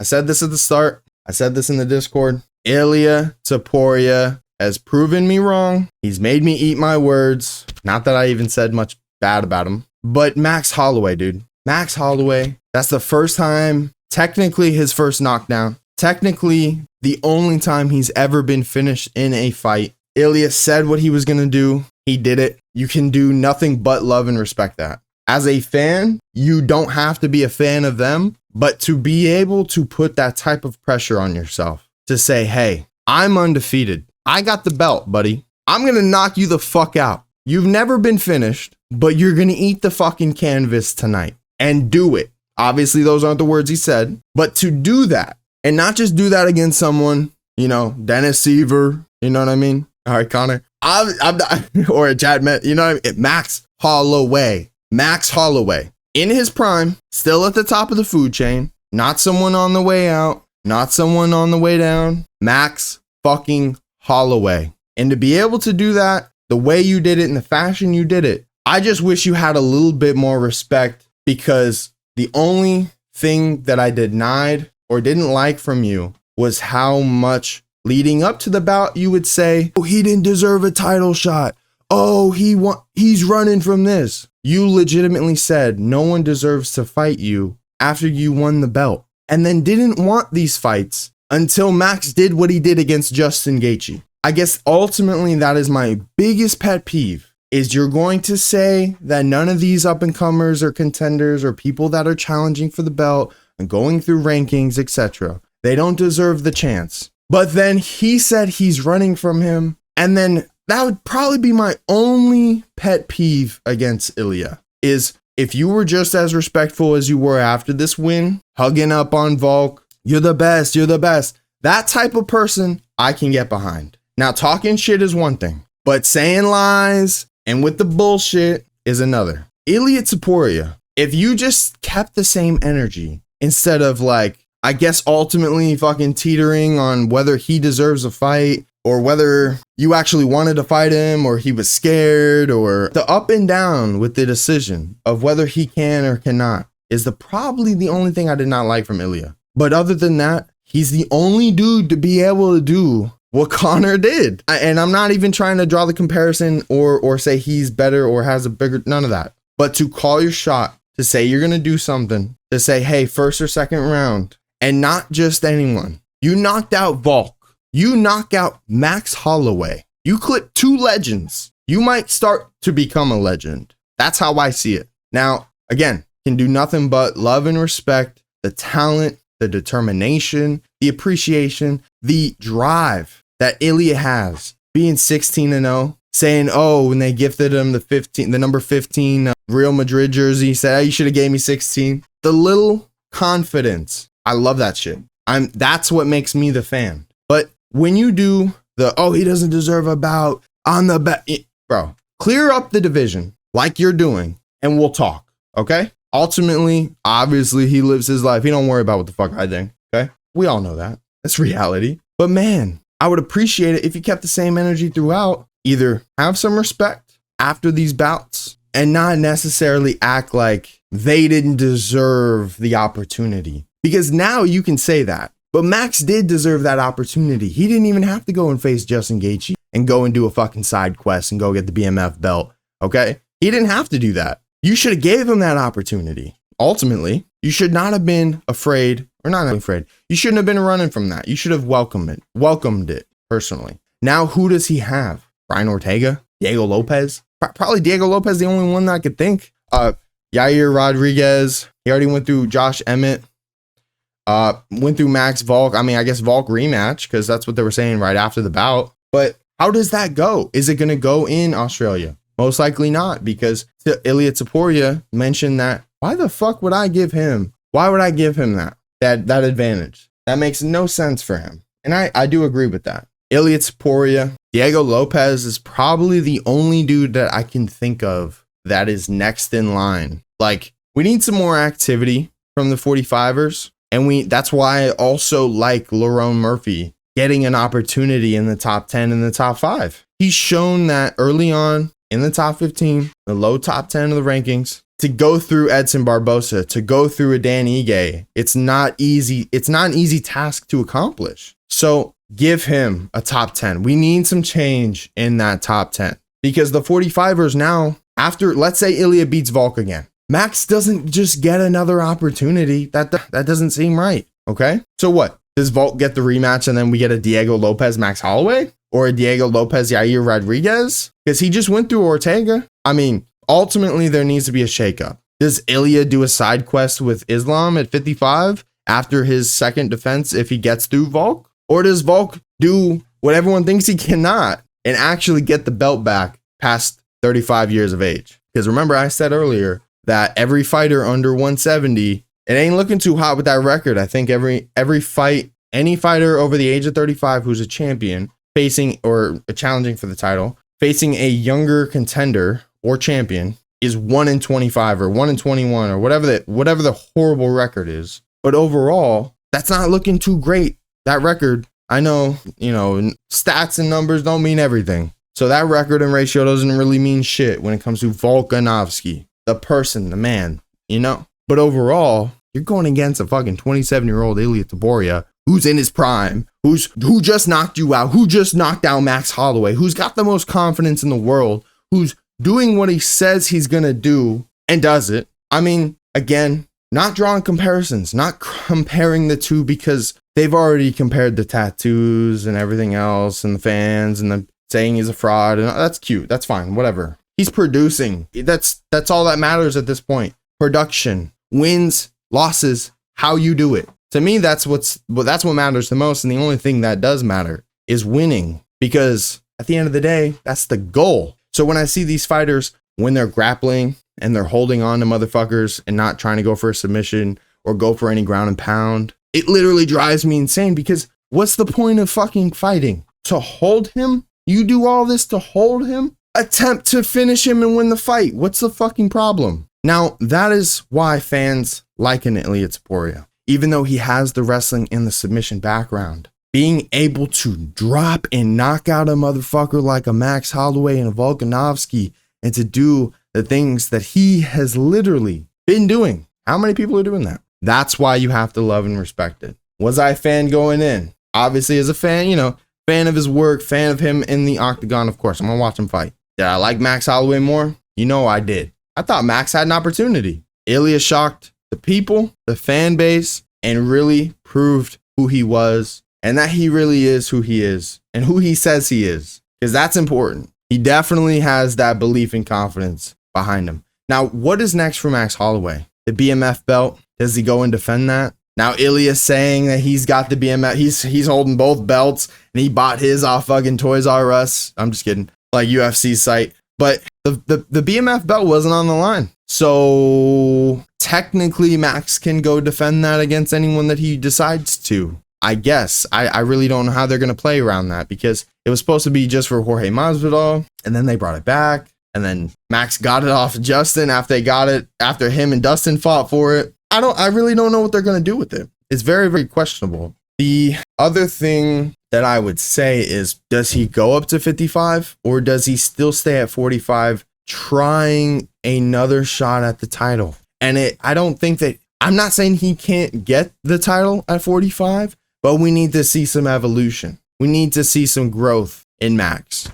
I said this at the start. I said this in the Discord. Ilia Topuria has proven me wrong. He's made me eat my words. Not that I even said much bad about him. But Max Holloway, dude. Max Holloway, that's the first time, technically his first knockdown. Technically the only time he's ever been finished in a fight. Ilia said what he was going to do. He did it. You can do nothing but love and respect that. As a fan, you don't have to be a fan of them, but to be able to put that type of pressure on yourself to say, hey, I'm undefeated. I got the belt, buddy. I'm going to knock you the fuck out. You've never been finished, but you're going to eat the fucking canvas tonight and do it. Obviously, those aren't the words he said, but to do that and not just do that against someone, you know, Dennis Seaver, you know what I mean? All right, Connor, I'm not, or a Chad Met, you know what I mean? Max Holloway. Max Holloway in his prime, still at the top of the food chain, not someone on the way out, not someone on the way down. Max fucking Holloway. And to be able to do that the way you did it in the fashion you did it, I just wish you had a little bit more respect, because the only thing that I denied or didn't like from you was how much leading up to the bout you would say, oh, he didn't deserve a title shot. Oh, he's running from this. You legitimately said no one deserves to fight you after you won the belt, and then didn't want these fights until Max did what he did against Justin Gaethje. I guess ultimately that is my biggest pet peeve, is you're going to say that none of these up and comers or contenders or people that are challenging for the belt and going through rankings, etc., they don't deserve the chance. But then he said he's running from him, and then that would probably be my only pet peeve against Ilia, is if you were just as respectful as you were after this win, hugging up on Volk, you're the best, you're the best. That type of person I can get behind. Now, talking shit is one thing, but saying lies and with the bullshit is another. Ilia Topuria, if you just kept the same energy instead of, like, I guess ultimately fucking teetering on whether he deserves a fight, or whether you actually wanted to fight him, or he was scared, or the up and down with the decision of whether he can or cannot is probably the only thing I did not like from Ilia. But other than that, he's the only dude to be able to do what Connor did. And I'm not even trying to draw the comparison or say he's better or has a bigger, none of that. But to call your shot, to say you're going to do something, to say, hey, first or second round, and not just anyone. You knocked out Volk. You knock out Max Holloway. You clip two legends. You might start to become a legend. That's how I see it. Now, again, can do nothing but love and respect the talent, the determination, the appreciation, the drive that Ilia has. Being 16-0, saying, oh, when they gifted him the number 15 Real Madrid jersey, he said, hey, you should have gave me 16. The little confidence. I love that shit. That's what makes me the fan. But when you do oh, he doesn't deserve a bout on the bet, bro, clear up the division like you're doing and we'll talk. Okay. Ultimately, obviously he lives his life. He don't worry about what the fuck I think. Okay. We all know that. That's reality. But man, I would appreciate it if you kept the same energy throughout. Either have some respect after these bouts and not necessarily act like they didn't deserve the opportunity. Because now you can say that. But Max did deserve that opportunity. He didn't even have to go and face Justin Gaethje and go and do a fucking side quest and go get the BMF belt. Okay? He didn't have to do that. You should have gave him that opportunity. Ultimately, you should not have been afraid, or not afraid. You shouldn't have been running from that. You should have welcomed it personally. Now, who does he have? Brian Ortega? Diego Lopez? Probably Diego Lopez, the only one that I could think. Yair Rodriguez. He already went through Josh Emmett. Went through Max Volk. I mean, I guess Volk rematch, because that's what they were saying right after the bout. But how does that go? Is it going to go in Australia? Most likely not, because Ilia Topuria mentioned that. Why the fuck would I give him? Why would I give him that advantage? That makes no sense for him. And I do agree with that. Ilia Topuria, Diego Lopez is probably the only dude that I can think of that is next in line. Like, we need some more activity from the 45ers. And that's why I also like Lerone Murphy getting an opportunity in the top 10 and the top 5. He's shown that early on in the top 15, the low top 10 of the rankings, to go through Edson Barbosa, to go through a Dan Ige. It's not easy. It's not an easy task to accomplish. So give him a top 10. We need some change in that top 10 because the 45ers now, after, let's say Ilia beats Volk again, Max doesn't just get another opportunity. That doesn't seem right. Okay. So what? Does Volk get the rematch and then we get a Diego Lopez Max Holloway or a Diego Lopez Yair Rodriguez? Because he just went through Ortega. I mean, ultimately there needs to be a shakeup. Does Ilia do a side quest with Islam at 55 after his second defense if he gets through Volk? Or does Volk do what everyone thinks he cannot and actually get the belt back past 35 years of age? Because remember, I said earlier that every fighter under 170, it ain't looking too hot with that record. I think every fight, any fighter over the age of 35 who's a champion facing or challenging for the title, facing a younger contender or champion is 1-25 or 1-21 or whatever the horrible record is. But overall, that's not looking too great. That record, I know, stats and numbers don't mean everything. So that record and ratio doesn't really mean shit when it comes to Volkanovski, the person, the man, But overall, you're going against a fucking 27-year-old Ilia Topuria who's in his prime, who just knocked you out, who just knocked out Max Holloway, who's got the most confidence in the world, who's doing what he says he's going to do and does it. I mean, again, not drawing comparisons, not comparing the two because they've already compared the tattoos and everything else and the fans and the saying he's a fraud. And that's cute. That's fine. Whatever. He's producing. That's all that matters at this point. Production, wins, losses, how you do it. To me, that's what matters the most. And the only thing that does matter is winning, because at the end of the day, that's the goal. So when I see these fighters, when they're grappling and they're holding on to motherfuckers and not trying to go for a submission or go for any ground and pound, it literally drives me insane, because what's the point of fucking fighting? To hold him? You do all this to hold him? Attempt to finish him and win the fight. What's the fucking problem? Now, that is why fans like an Ilia Topuria. Even though he has the wrestling and the submission background, being able to drop and knock out a motherfucker like a Max Holloway and a Volkanovski, and to do the things that he has literally been doing. How many people are doing that? That's why you have to love and respect it. Was I a fan going in? Obviously, as a fan, fan of his work, fan of him in the octagon, of course. I'm going to watch him fight. Did I like Max Holloway more? I did. I thought Max had an opportunity. Ilia shocked the people, the fan base, and really proved who he was, and that he really is who he is and who he says he is, because that's important. He definitely has that belief and confidence behind him. Now, what is next for Max Holloway? The BMF belt? Does he go and defend that? Now, Ilia's saying that he's got the BMF. He's holding both belts, and he bought his off fucking Toys R Us. I'm just kidding. Like UFC site. But the BMF belt wasn't on the line. So technically, Max can go defend that against anyone that he decides to. I guess. I really don't know how they're going to play around that, because it was supposed to be just for Jorge Masvidal, and then they brought it back, and then Max got it off Justin after him and Dustin fought for it. I really don't know what they're going to do with it. It's very, very questionable. The other thing that I would say is, does he go up to 55, or does he still stay at 45 trying another shot at the title? And I don't think that, I'm not saying he can't get the title at 45, but we need to see some evolution. We need to see some growth in Max.